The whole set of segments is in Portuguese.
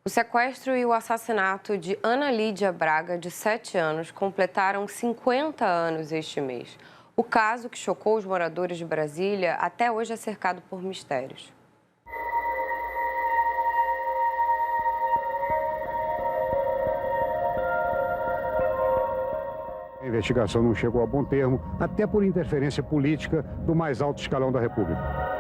O sequestro e o assassinato de Ana Lídia Braga, de 7 anos, completaram 50 anos este mês. O caso, que chocou os moradores de Brasília, até hoje é cercado por mistérios. A investigação não chegou a bom termo, até por interferência política do mais alto escalão da República.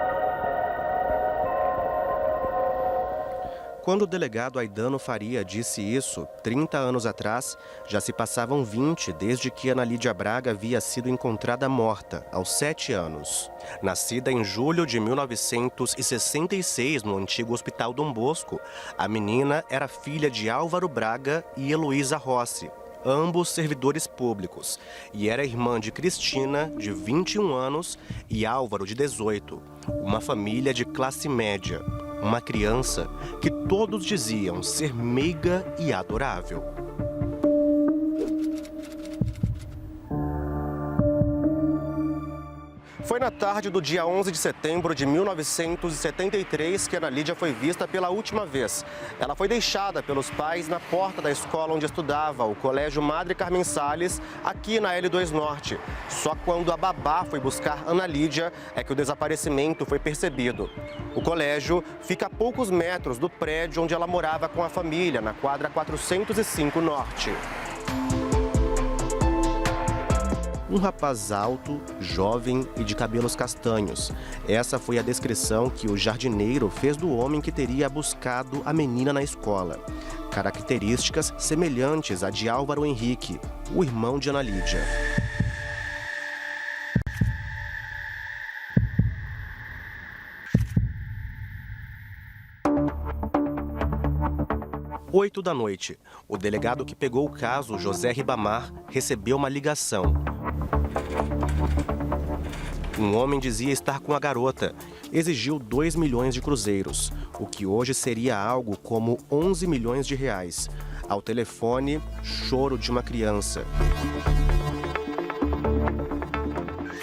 Quando o delegado Aidano Faria disse isso, 30 anos atrás, já se passavam 20 desde que Ana Lídia Braga havia sido encontrada morta, aos 7 anos. Nascida em julho de 1966 no antigo Hospital Dom Bosco, a menina era filha de Álvaro Braga e Heloísa Rossi, ambos servidores públicos, e era irmã de Cristina, de 21 anos, e Álvaro, de 18, uma família de classe média. Uma criança que todos diziam ser meiga e adorável. Foi na tarde do dia 11 de setembro de 1973 que Ana Lídia foi vista pela última vez. Ela foi deixada pelos pais na porta da escola onde estudava, o Colégio Madre Carmen Salles, aqui na L2 Norte. Só quando a babá foi buscar Ana Lídia é que o desaparecimento foi percebido. O colégio fica a poucos metros do prédio onde ela morava com a família, na quadra 405 Norte. Um rapaz alto, jovem e de cabelos castanhos. Essa foi a descrição que o jardineiro fez do homem que teria buscado a menina na escola. Características semelhantes à de Álvaro Henrique, o irmão de Ana Lídia. Oito da noite. O delegado que pegou o caso, José Ribamar, recebeu uma ligação. Um homem dizia estar com a garota. Exigiu 2 milhões de cruzeiros, o que hoje seria algo como 11 milhões de reais. Ao telefone, choro de uma criança.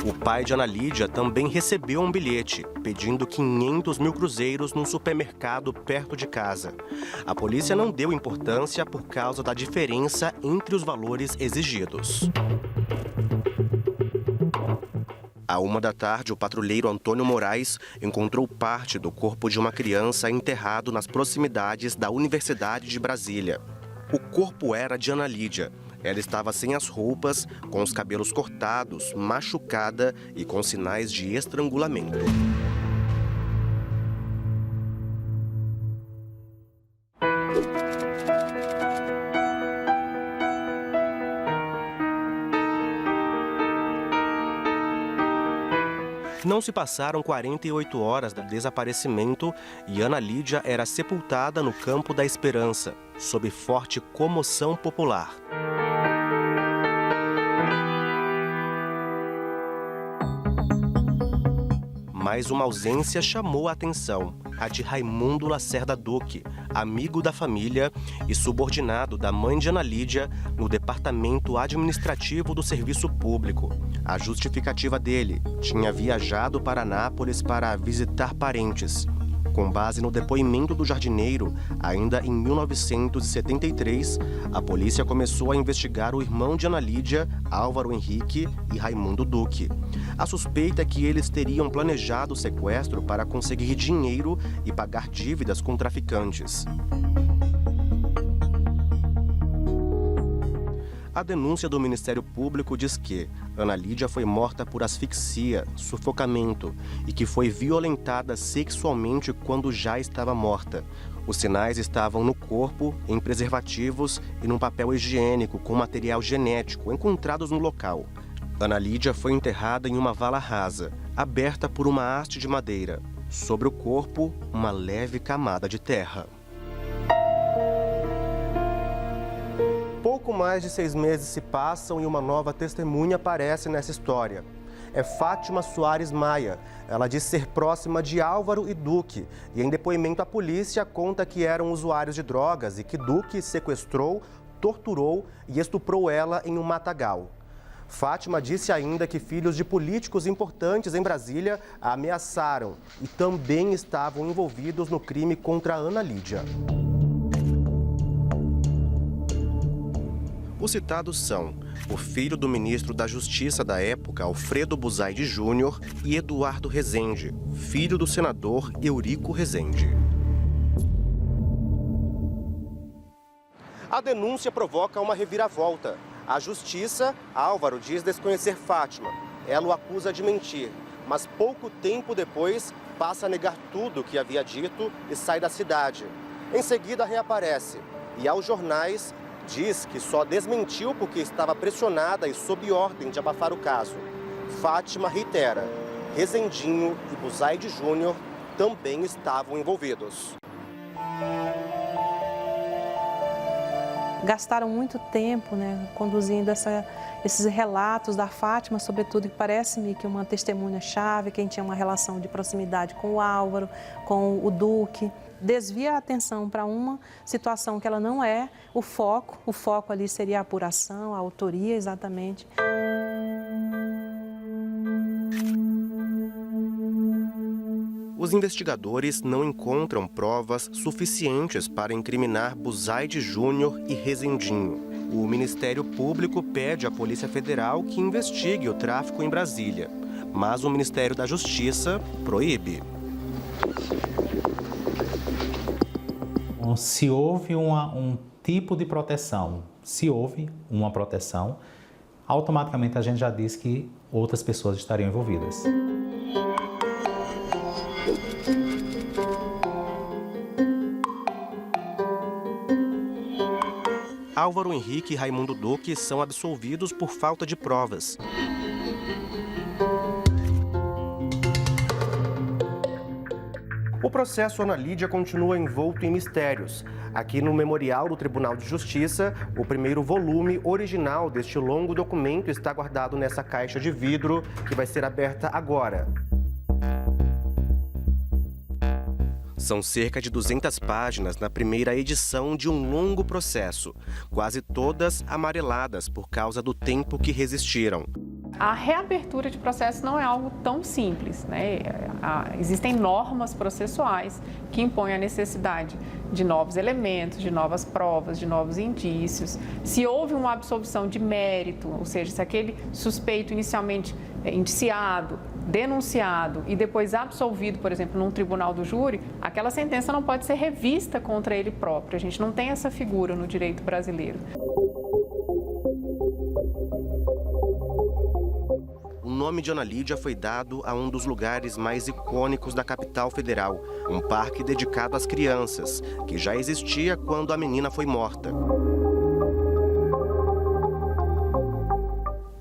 O pai de Ana Lídia também recebeu um bilhete, pedindo 500 mil cruzeiros num supermercado perto de casa. A polícia não deu importância por causa da diferença entre os valores exigidos. À 1 da tarde, o patrulheiro Antônio Moraes encontrou parte do corpo de uma criança enterrado nas proximidades da Universidade de Brasília. O corpo era de Ana Lídia. Ela estava sem as roupas, com os cabelos cortados, machucada e com sinais de estrangulamento. Não se passaram 48 horas do desaparecimento e Ana Lídia era sepultada no Campo da Esperança, sob forte comoção popular. Mas uma ausência chamou a atenção, a de Raimundo Lacerda Duque, amigo da família e subordinado da mãe de Ana Lídia no Departamento Administrativo do Serviço Público. A justificativa dele: tinha viajado para Anápolis para visitar parentes. Com base no depoimento do jardineiro, ainda em 1973, a polícia começou a investigar o irmão de Ana Lídia, Álvaro Henrique e Raimundo Duque. A suspeita é que eles teriam planejado o sequestro para conseguir dinheiro e pagar dívidas com traficantes. A denúncia do Ministério Público diz que Ana Lídia foi morta por asfixia, sufocamento e que foi violentada sexualmente quando já estava morta. Os sinais estavam no corpo, em preservativos e num papel higiênico com material genético encontrados no local. Ana Lídia foi enterrada em uma vala rasa, aberta por uma haste de madeira. Sobre o corpo, uma leve camada de terra. Pouco mais de 6 meses se passam e uma nova testemunha aparece nessa história. É Fátima Soares Maia. Ela diz ser próxima de Álvaro e Duque e, em depoimento à polícia, conta que eram usuários de drogas e que Duque sequestrou, torturou e estuprou ela em um matagal. Fátima disse ainda que filhos de políticos importantes em Brasília a ameaçaram e também estavam envolvidos no crime contra Ana Lídia. Os citados são o filho do ministro da Justiça da época, Alfredo Buzaide Júnior, e Eduardo Rezende, filho do senador Eurico Rezende. A denúncia provoca uma reviravolta. A justiça, Álvaro diz desconhecer Fátima. Ela o acusa de mentir, mas pouco tempo depois passa a negar tudo o que havia dito e sai da cidade. Em seguida reaparece e aos jornais diz que só desmentiu porque estava pressionada e sob ordem de abafar o caso. Fátima reitera, Rezendinho e Buzaide Júnior também estavam envolvidos. Gastaram muito tempo, conduzindo esses relatos da Fátima, sobretudo, que parece-me que uma testemunha-chave, quem tinha uma relação de proximidade com o Álvaro, com o Duque, desvia a atenção para uma situação que ela não é o foco. O foco ali seria a apuração, a autoria, exatamente. Os investigadores não encontram provas suficientes para incriminar Buzaide Júnior e Rezendinho. O Ministério Público pede à Polícia Federal que investigue o tráfico em Brasília, mas o Ministério da Justiça proíbe. Se houve um tipo de proteção, se houve uma proteção, automaticamente a gente já diz que outras pessoas estariam envolvidas. Álvaro Henrique e Raimundo Duque são absolvidos por falta de provas. O processo Ana Lídia continua envolto em mistérios. Aqui no Memorial do Tribunal de Justiça, o primeiro volume original deste longo documento está guardado nessa caixa de vidro que vai ser aberta agora. São cerca de 200 páginas na primeira edição de um longo processo, quase todas amareladas por causa do tempo que resistiram. A reabertura de processo não é algo tão simples, Existem normas processuais que impõem a necessidade de novos elementos, de novas provas, de novos indícios. Se houve uma absolvição de mérito, ou seja, se aquele suspeito inicialmente indiciado, denunciado e depois absolvido, por exemplo, num tribunal do júri, aquela sentença não pode ser revista contra ele próprio. A gente não tem essa figura no direito brasileiro. O nome de Ana Lídia foi dado a um dos lugares mais icônicos da capital federal, um parque dedicado às crianças, que já existia quando a menina foi morta.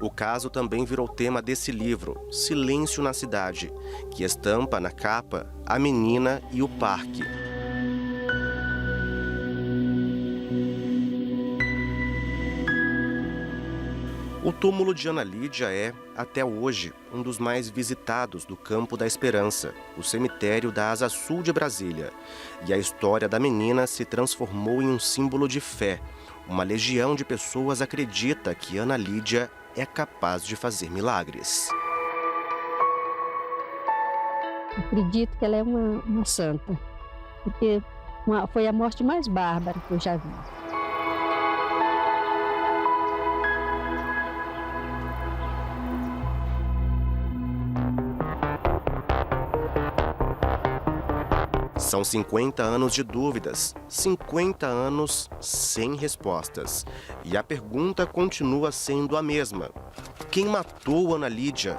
O caso também virou tema desse livro, Silêncio na Cidade, que estampa na capa a menina e o parque. O túmulo de Ana Lídia é, até hoje, um dos mais visitados do Campo da Esperança, o cemitério da Asa Sul de Brasília. E a história da menina se transformou em um símbolo de fé. Uma legião de pessoas acredita que Ana Lídia é capaz de fazer milagres. Acredito que ela é uma santa, porque foi a morte mais bárbara que eu já vi. São 50 anos de dúvidas, 50 anos sem respostas. E a pergunta continua sendo a mesma. Quem matou Ana Lídia?